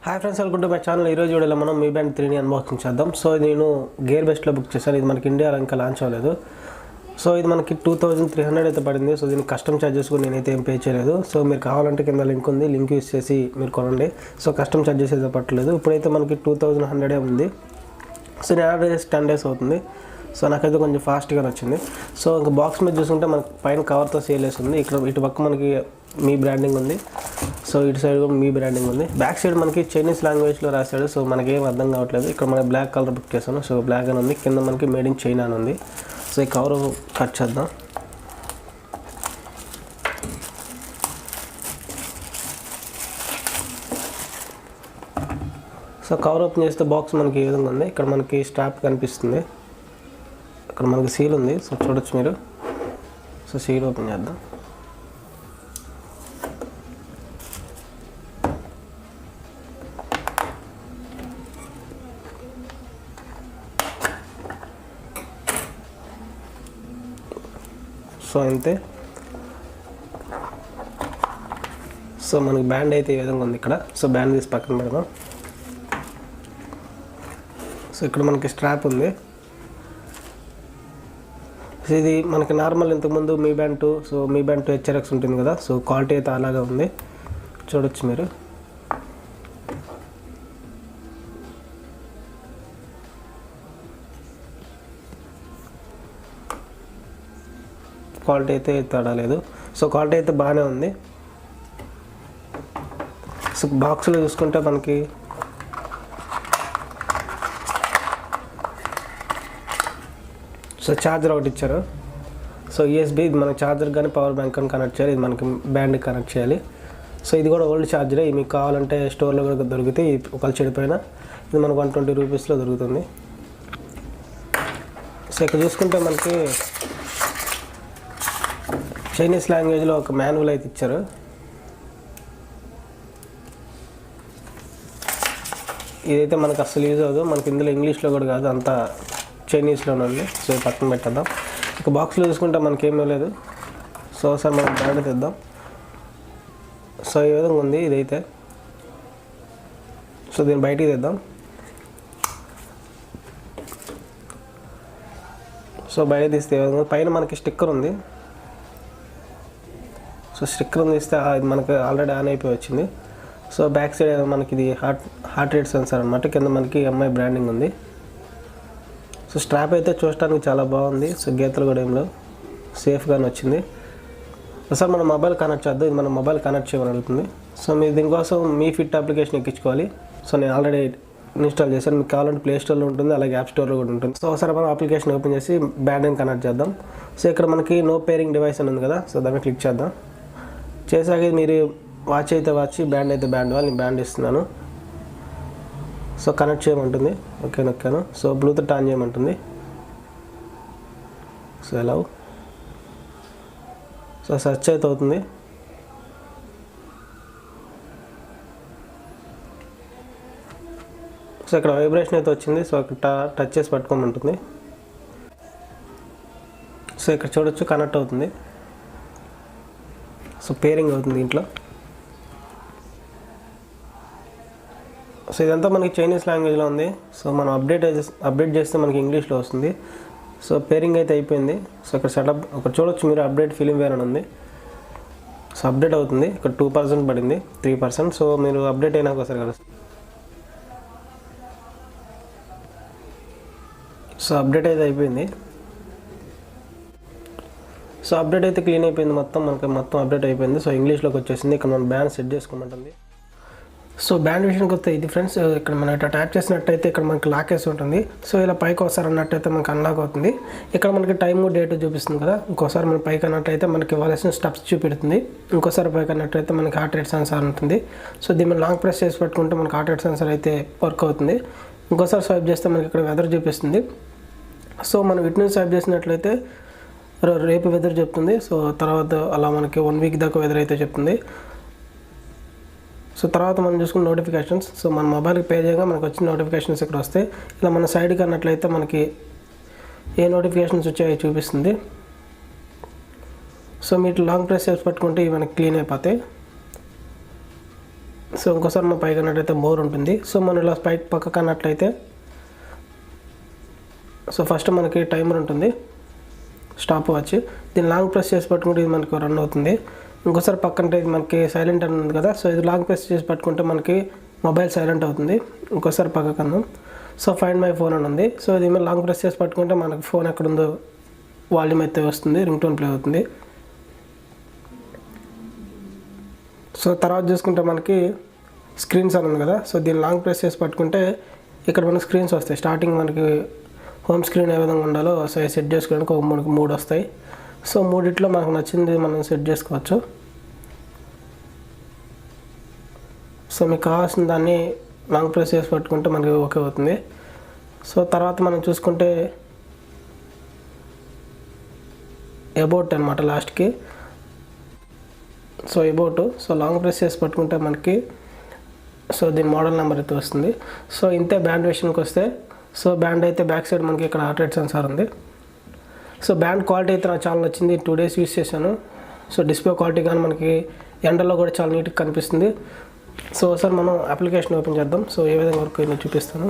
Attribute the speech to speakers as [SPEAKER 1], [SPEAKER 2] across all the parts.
[SPEAKER 1] Hi friends, welcome to my channel. ఈరోజు వీడియోలో మనం మీ బ్యాండ్ 3ని అన్బాక్సింగ్ చేద్దాం. సో నేను గేర్ బెస్ట్లో బుక్ చేశాను. ఇది మనకి ఇండియాలో ఇంకా లాంచ్ అవ్వలేదు. సో ఇది మనకి 2300 అయితే పడింది. సో దీనికి కస్టమ్ ఛార్జెస్ కూడా నేనైతే ఏం పే చేయలేదు. సో మీరు కావాలంటే కింద లింక్ ఉంది, లింక్ యూస్ చేసి మీరు కొనండి. సో కస్టమ్ ఛార్జెస్ అయితే పట్టలేదు. ఇప్పుడైతే మనకి 2100 ఉంది. సో నేను ఆర్డర్ చేసి 10 days అవుతుంది. సో నాకైతే కొంచెం ఫాస్ట్గా వచ్చింది. సో ఇంకా బాక్స్ మీద చూసుకుంటే మనకి పైన కవర్తో సేల్ వేస్తుంది. ఇక్కడ ఇటు పక్క మనకి మీ బ్రాండింగ్ ఉంది. సో ఇటు సైడ్ కూడా మీ బ్రాండింగ్ ఉంది. బ్యాక్ సైడ్ మనకి చైనీస్ లాంగ్వేజ్లో రాశాడు. సో మనకి ఏం అర్థం కావట్లేదు. ఇక్కడ మనకి బ్లాక్ కలర్ బుక్ చేశాను. సో బ్లాక్ అని ఉంది. కింద మనకి మేడ్ ఇన్ చైనా అని ఉంది. సో ఈ కవర్ కట్ చేద్దాం. సో కవర్ ఓపెన్ చేస్తే బాక్స్ మనకి ఈ విధంగా ఉంది. ఇక్కడ మనకి స్ట్రాప్ కనిపిస్తుంది. ఇక్కడ మనకి సీల్ ఉంది. సో చూడొచ్చు మీరు. సో సీల్ ఓపెన్ చేద్దాం. సో అంతే. సో మనకి బ్యాండ్ అయితే ఈ విధంగా ఉంది ఇక్కడ. సో బ్యాండ్ తీసి పక్కన పెడదాం. సో ఇక్కడ మనకి స్ట్రాప్ ఉంది. సో ఇది మనకి నార్మల్ ఇంతకుముందు మీ బ్యాండ్ 2, సో మీ బ్యాండ్ 2 HRX ఉంటుంది కదా. సో క్వాలిటీ అయితే అలాగే ఉంది, చూడొచ్చు మీరు. క్వాలిటీ అయితే తేడా లేదు. సో క్వాలిటీ అయితే బాగానే ఉంది. సో బాక్స్లో చూసుకుంటే మనకి సో ఛార్జర్ ఒకటి ఇచ్చారు. సో USB, ఇది మన ఛార్జర్ కానీ పవర్ బ్యాంక్ కానీ కనెక్ట్ చేయాలి. ఇది మనకి బ్యాండ్కి కనెక్ట్ చేయాలి. సో ఇది కూడా ఓల్డ్ ఛార్జరే. మీకు కావాలంటే స్టోర్లో కూడా దొరుకుతాయి. ఒకళ్ళు చెడిపోయినా ఇది మనకు 120 రూపీస్లో దొరుకుతుంది. సో ఇక్కడ చూసుకుంటే మనకి చైనీస్ లాంగ్వేజ్లో ఒక మాన్యువల్ అయితే ఇచ్చారు. ఇదైతే మనకు అస్సలు యూజ్ అవ్వదు. మనకి ఇందులో ఇంగ్లీష్లో కూడా కాదు, అంతా చైనీస్లోనే ఉంది. సో పక్కన పెట్టేద్దాం. ఇక బాక్స్లో చూసుకుంటే మనకేమీ లేదు. సో ఒకసారి మనం బ్రాండ్ తెద్దాం. సో ఈ విధంగా ఉంది ఇదైతే. సో దీన్ని బయటికి తెద్దాం. సో బయట తీస్తే పైన మనకి స్టిక్కర్ ఉంది. సో స్టిక్కర్ తీస్తే ఇది మనకి ఆల్రెడీ ఆన్ అయిపోయి వచ్చింది. సో బ్యాక్ సైడ్ మనకి ఇది హార్ట్ రేట్ సెన్సార్ అనమాట. కింద మనకి MI బ్రాండింగ్ ఉంది. సో స్ట్రాప్ అయితే చూడటానికి చాలా బాగుంది. సో గీతలు కూడా ఏం లేవు, సేఫ్గానే వచ్చింది. ఒకసారి మన మొబైల్ కనెక్ట్ చేద్దాం. ఇది మన మొబైల్ కనెక్ట్ చేయమని అడుగుతుంది. సో మీరు దీనికోసం మీ ఫిట్ అప్లికేషన్ ఎక్కించుకోవాలి. సో నేను ఆల్రెడీ ఇన్స్టాల్ చేశాను. మీకు కావాలంటే ప్లే స్టోర్లో ఉంటుంది, అలాగే యాప్ స్టోర్లో కూడా ఉంటుంది. సో ఒకసారి మనం అప్లికేషన్ ఓపెన్ చేసి బ్యాండ్ని కనెక్ట్ చేద్దాం. సో ఇక్కడ మనకి నో పేరింగ్ డివైస్ అని ఉంది కదా. సో దాన్ని క్లిక్ చేద్దాం. చేసాక మీరు వాచ్ అయితే వాచ్, బ్యాండ్ అయితే బ్యాండ్. నేను బ్యాండ్ ఇస్తున్నాను. సో కనెక్ట్ చేయమంటుంది. ఓకే నొక్కాను. సో బ్లూటూత్ ఆన్ చేయమంటుంది. సో ఎలా సో సెర్చ్ అయితే అవుతుంది. సో ఇక్కడ వైబ్రేషన్ అయితే వచ్చింది. సో ఇక్కడ టచ్ చేసి పట్టుకోమంటుంది. సో ఇక్కడ చూడొచ్చు కనెక్ట్ అవుతుంది. సో పేరింగ్ అవుతుంది దీంట్లో. సో ఇదంతా మనకి చైనీస్ లాంగ్వేజ్లో ఉంది. సో మనం అప్డేట్ చేస్తే మనకి ఇంగ్లీష్లో వస్తుంది. సో పేరింగ్ అయితే అయిపోయింది. సో ఇక్కడ సెటప్ ఒకటి చూడొచ్చు మీరు, అప్డేట్ ఫిలింవేర్ అని ఉంది. సో అప్డేట్ అవుతుంది. ఇక్కడ 2% పడింది, 3%. సో మీరు అప్డేట్ అయినాక ఒకసారి కలుస్తుంది. సో అప్డేట్ అయితే అయిపోయింది. సో అప్డేట్ అయితే క్లీన్ అయిపోయింది. మొత్తం అప్డేట్ అయిపోయింది. సో ఇంగ్లీష్లోకి వచ్చేసింది. ఇక్కడ మనం బ్యాండ్ సెట్ చేసుకోమంటుంది. సో బ్యాండ్ విషయానికి వస్తే ఇది ఫ్రెండ్స్, ఇక్కడ మనం ఇట్లా ట్యాప్ చేసినట్టయితే ఇక్కడ మనకి లాక్ వేసి ఉంటుంది. సో ఇలా పైకి ఒకసారి అన్నట్టయితే మనకి అన్లాక్ అవుతుంది. ఇక్కడ మనకి టైము డేట్ చూపిస్తుంది కదా. ఇంకోసారి మనం పైకి అన్నట్టయితే మనకి ఇవ్వాల్సిన స్టెప్స్ చూపెడుతుంది. ఇంకోసారి పైకి అన్నట్టయితే మనకి హార్ట్ రేట్ సెన్సార్ ఉంటుంది. సో దీన్ని లాంగ్ ప్రెస్ చేసి పెట్టుకుంటే మనకి హార్ట్ రేట్ సెన్సార్ అయితే వర్క్ అవుతుంది. ఇంకోసారి స్వైప్ చేస్తే మనకి ఇక్కడ వెదర్ చూపిస్తుంది. సో మనం ఇటు నుంచి స్వైప్ చేసినట్లయితే రేపు వెదర్ చెప్తుంది. సో తర్వాత అలా మనకి 1 week దాకా వెదర్ అయితే చెప్తుంది. సో తర్వాత మనం చూసుకున్న నోటిఫికేషన్స్. సో మన మొబైల్కి పే చేయగా మనకు వచ్చిన నోటిఫికేషన్స్ ఇక్కడ వస్తాయి. ఇలా మన సైడ్కి అన్నట్లయితే మనకి ఏ నోటిఫికేషన్స్ వచ్చాయో చూపిస్తుంది. సో మీరు లాంగ్ ప్రెస్ చేసి పట్టుకుంటే ఇవి మనకి క్లీన్ అయిపోతాయి. సో ఇంకోసారి మనం పైకి అన్నట్లయితే మోర్ ఉంటుంది. సో మనం ఇలా పైకి పక్కకు అన్నట్లయితే సో ఫస్ట్ మనకి టైమర్ ఉంటుంది, స్టాప్ వాచ్. దీన్ని లాంగ్ ప్రెస్ చేసి పట్టుకుంటే ఇది మనకు రన్ అవుతుంది. ఇంకోసారి పక్కన ఇది మనకి సైలెంట్ అని ఉంది కదా, సో ఇది లాంగ్ ప్రెస్ చేసి పట్టుకుంటే మనకి మొబైల్ సైలెంట్ అవుతుంది. ఇంకోసారి పక్కకు అన్నాం. సో ఫైండ్ మై ఫోన్ అని ఉంది. సో ఇది మీద లాంగ్ ప్రెస్ చేసి పట్టుకుంటే మనకి ఫోన్ ఎక్కడ ఉందో వాల్యూమ్ అయితే వస్తుంది, రింగ్ టోన్ ప్లే అవుతుంది. సో తర్వాత చూసుకుంటే మనకి స్క్రీన్స్ అని ఉంది కదా, సో దీన్ని లాంగ్ ప్రెస్ చేసి పట్టుకుంటే ఇక్కడ మనకి స్క్రీన్స్ వస్తాయి. స్టార్టింగ్ మనకి హోమ్ స్క్రీన్ ఏ విధంగా ఉండాలో సో సెట్ చేసుకోవడానికి మనకి 3 వస్తాయి. సో 3 మనకు నచ్చింది మనం సెట్ చేసుకోవచ్చు. సో మీకు కావాల్సిన దాన్ని లాంగ్ ప్రెస్ చేసి పట్టుకుంటే మనకి ఓకే అవుతుంది. సో తర్వాత మనం చూసుకుంటే అబౌట్ అనమాట లాస్ట్కి. So about so long press చేసి పట్టుకుంటే మనకి సో దీని మోడల్ నెంబర్ అయితే వస్తుంది. సో ఇంతే బ్యాండ్ విషయానికి వస్తే, సో బ్యాండ్ అయితే బ్యాక్ సైడ్ మనకి ఇక్కడ హార్ట్ రేట్ సెన్సార్ ఉంది. సో బ్యాండ్ క్వాలిటీ అయితే నాకు చాలా నచ్చింది. 2 days యూస్ చేశాను. సో డిస్ప్లే క్వాలిటీ కానీ మనకి ఎండలో కూడా చాలా నీట్గా కనిపిస్తుంది. సో సార్ మనం అప్లికేషన్ ఓపెన్ చేద్దాం. సో ఏ విధంగా వర్క్ అయిందో చూపిస్తాను.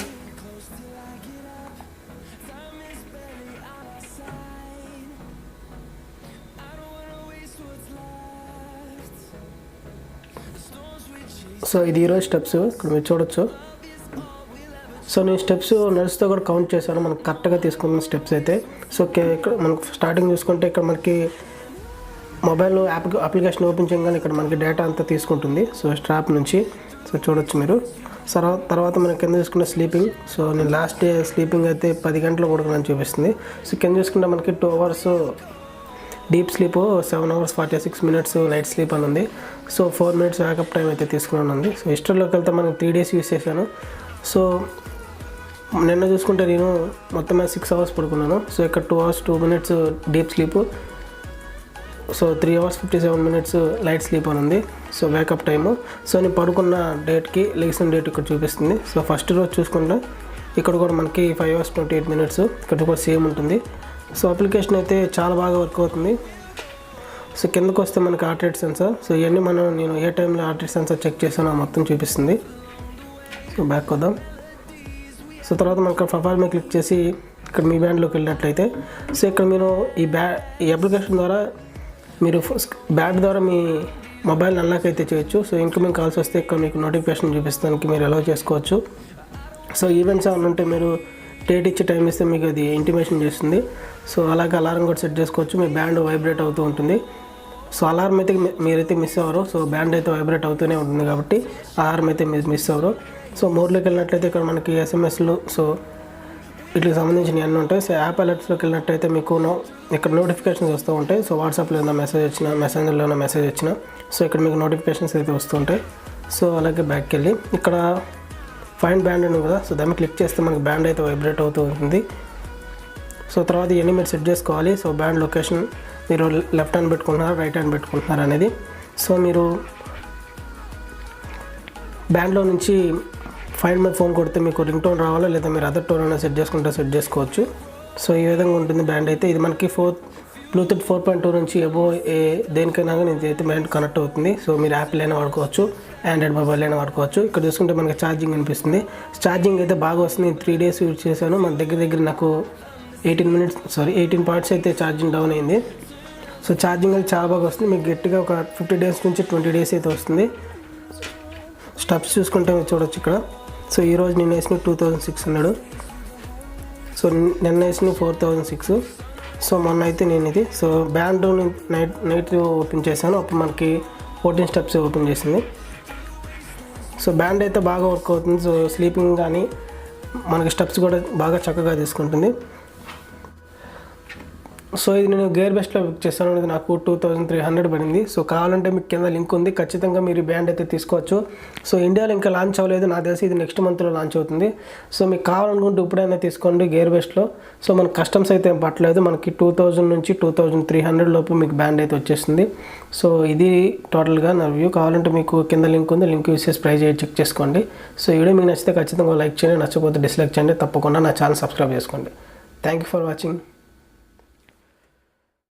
[SPEAKER 1] సో ఇది ఈరోజు స్టెప్స్ ఇక్కడ మీరు చూడొచ్చు. సో నేను స్టెప్స్ నడుస్తూ కూడా కౌంట్ చేశాను, మనకు కరెక్ట్గా తీసుకున్న స్టెప్స్ అయితే. సో ఇక్కడ మనకు స్టార్టింగ్ చూసుకుంటే ఇక్కడ మనకి మొబైల్ అప్లికేషన్ ఓపెన్ చేయగానే ఇక్కడ మనకి డేటా అంతా తీసుకుంటుంది. సో స్ట్రాప్ నుంచి సో చూడొచ్చు మీరు. తర్వాత మనం కింద చూసుకుంటే స్లీపింగ్. సో నేను లాస్ట్ డే స్లీపింగ్ అయితే 10 గంటలు పడుకున్నాను చూపిస్తుంది. సో కింద చూసుకుంటే మనకి 2 hours deep sleep, 7 hours 46 minutes light sleep అని ఉంది. సో 4 minutes బ్యాకప్ టైం అయితే తీసుకున్నాను ఉంది. సో హిస్టరీలోకి వెళ్తే మనకి 3 days యూస్ చేశాను. సో నిన్న చూసుకుంటే నేను మొత్తం 6 hours పడుకున్నాను. సో ఇక్కడ 2 hours 2 minutes deep sleep, so 3 hours 57 minutes light sleep అని ఉంది. So backup time. సో నేను పడుకున్న డేట్కి లెగిసిన డేట్ ఇక్కడ చూపిస్తుంది. సో ఫస్ట్ రోజు చూసుకుంటే ఇక్కడ కూడా మనకి 5 hours 28 minutes ఇక్కడ కూడా సేమ్ ఉంటుంది. సో అప్లికేషన్ అయితే చాలా బాగా వర్క్ అవుతుంది. సో కిందకు వస్తే మనకి హార్ట్ రేట్ సెన్సార్. సో ఇవన్నీ నేను ఏ టైంలో హార్ట్ రేట్ సెన్సార్ చెక్ చేసానో మొత్తం చూపిస్తుంది. సో బ్యాక్ వద్దాం. సో తర్వాత మనకు ప్రొఫైల్ మీద క్లిక్ చేసి ఇక్కడ మీ బ్యాండ్లోకి వెళ్ళినట్లయితే సో ఇక్కడ మీరు ఈ అప్లికేషన్ ద్వారా మీరు బ్యాండ్ ద్వారా మీ మొబైల్ అన్లాక్ అయితే చేయొచ్చు. సో ఇన్కమింగ్ కాల్స్ వస్తే ఇక్కడ మీకు నోటిఫికేషన్ చూపిస్తానికి మీరు అలౌ చేసుకోవచ్చు. సో ఈవెంట్స్ ఏమైనా ఉంటే మీరు డేట్ ఇచ్చి టైం ఇస్తే మీకు అది ఇంటిమేషన్ చేస్తుంది. సో అలాగే అలారం కూడా సెట్ చేసుకోవచ్చు. మీ బ్యాండ్ వైబ్రేట్ అవుతూ ఉంటుంది. సో అలారం అయితే మీరైతే మిస్ అవ్వరు. సో బ్యాండ్ అయితే వైబ్రేట్ అవుతూనే ఉంటుంది కాబట్టి అలారం అయితే మిస్ అవ్వరు. సో మోడ్లోకి వెళ్ళినట్లయితే ఇక్కడ మనకి ఎస్ఎంఎస్లు సో వీటికి సంబంధించిన అన్నీ ఉంటాయి. సో యాప్ అలర్ట్స్లోకి వెళ్ళినట్టయితే మీకు ఇక్కడ నోటిఫికేషన్స్ వస్తూ ఉంటాయి. సో వాట్సాప్లో ఏదైనా మెసేజ్ వచ్చినా, మెసెంజర్లో ఏమైనా మెసేజ్ వచ్చినా సో ఇక్కడ మీకు నోటిఫికేషన్స్ అయితే వస్తూ ఉంటాయి. సో అలాగే బ్యాక్కి వెళ్ళి ఇక్కడ ఫైండ్ బ్యాండ్ ఉంది కదా, సో దాన్ని క్లిక్ చేస్తే మనకి బ్యాండ్ అయితే వైబ్రేట్ అవుతూ ఉంటుంది. సో తర్వాత ఇవన్నీ మీరు సెట్ చేసుకోవాలి. సో బ్యాండ్ లొకేషన్ మీరు లెఫ్ట్ హ్యాండ్ పెట్టుకుంటున్నారా, రైట్ హ్యాండ్ పెట్టుకుంటున్నారా అనేది. సో మీరు బ్యాండ్లో నుంచి ఫైండ్ మై ఫోన్ కొడితే మీకు రింగ్ టోన్ రావాలా, లేదా మీరు అదర్ టోన్ అయినా సెట్ చేసుకోవచ్చు. సో ఈ విధంగా ఉంటుంది బ్యాండ్ అయితే. ఇది మనకి బ్లూటూత్ 4.2 నుంచి దేనికైనా కానీ ఇదైతే బ్యాండ్ కనెక్ట్ అవుతుంది. సో మీరు యాపిల్ అయినా వాడుకోవచ్చు, ఆండ్రాయిడ్ మొబైల్ అయినా వాడుకోవచ్చు. ఇక్కడ చూసుకుంటే మనకి ఛార్జింగ్ అనిపిస్తుంది. ఛార్జింగ్ అయితే బాగా వస్తుంది. నేను 3 days యూజ్ చేశాను. మన దగ్గర నాకు 18 parts అయితే ఛార్జింగ్ డౌన్ అయింది. సో ఛార్జింగ్ అయితే చాలా బాగా వస్తుంది. మీకు గట్టిగా ఒక 50 days నుంచి 20 days అయితే వస్తుంది. స్టెప్స్ చూసుకుంటే మీరు చూడొచ్చు ఇక్కడ. సో ఈరోజు నేను వేసిన 2600, సో నిన్న వేసిన 4006. సో మొన్న అయితే నేను ఇది సో బ్యాండ్ నైట్ ఓపెన్ చేశాను. అప్పుడు మనకి 14 steps ఓపెన్ చేసింది. సో బ్యాండ్ అయితే బాగా వర్క్ అవుతుంది. సో స్లీపింగ్ కానీ మనకి స్టెప్స్ కూడా బాగా చక్కగా తీసుకుంటుంది. సో ఇది నేను గేర్ బెస్ట్లో బుక్ చేశాను. ఇది నాకు 2300 పడింది. సో కావాలంటే మీకు కింద లింక్ ఉంది, ఖచ్చితంగా మీరు బ్యాండ్ అయితే తీసుకోవచ్చు. సో ఇండియాలో ఇంకా లాంచ్ అవ్వలేదు, నాకు తెలిసి ఇది నెక్స్ట్ మంత్లో లాంచ్ అవుతుంది. సో మీకు కావాలనుకుంటే ఇప్పుడైనా తీసుకోండి గేర్ బెస్ట్లో. సో మనకు కస్టమ్స్ అయితే ఏం పట్టలేదు. మనకి 2000 నుంచి 2300 లోపు మీకు బ్యాండ్ అయితే వచ్చేస్తుంది. సో ఇది టోటల్గా నా రివ్యూ. కావాలంటే మీకు కింద లింక్ ఉంది, లింక్ యూస్ చేసి ప్రైస్ చెక్ చేసుకోండి. సో ఈ వీడియో మీకు నచ్చితే ఖచ్చితంగా లైక్ చేయండి, నచ్చకపోతే డిస్లైక్ చేయండి. తప్పకుండా నా ఛానల్ సబ్స్క్రైబ్ చేసుకోండి. Thank you for watching.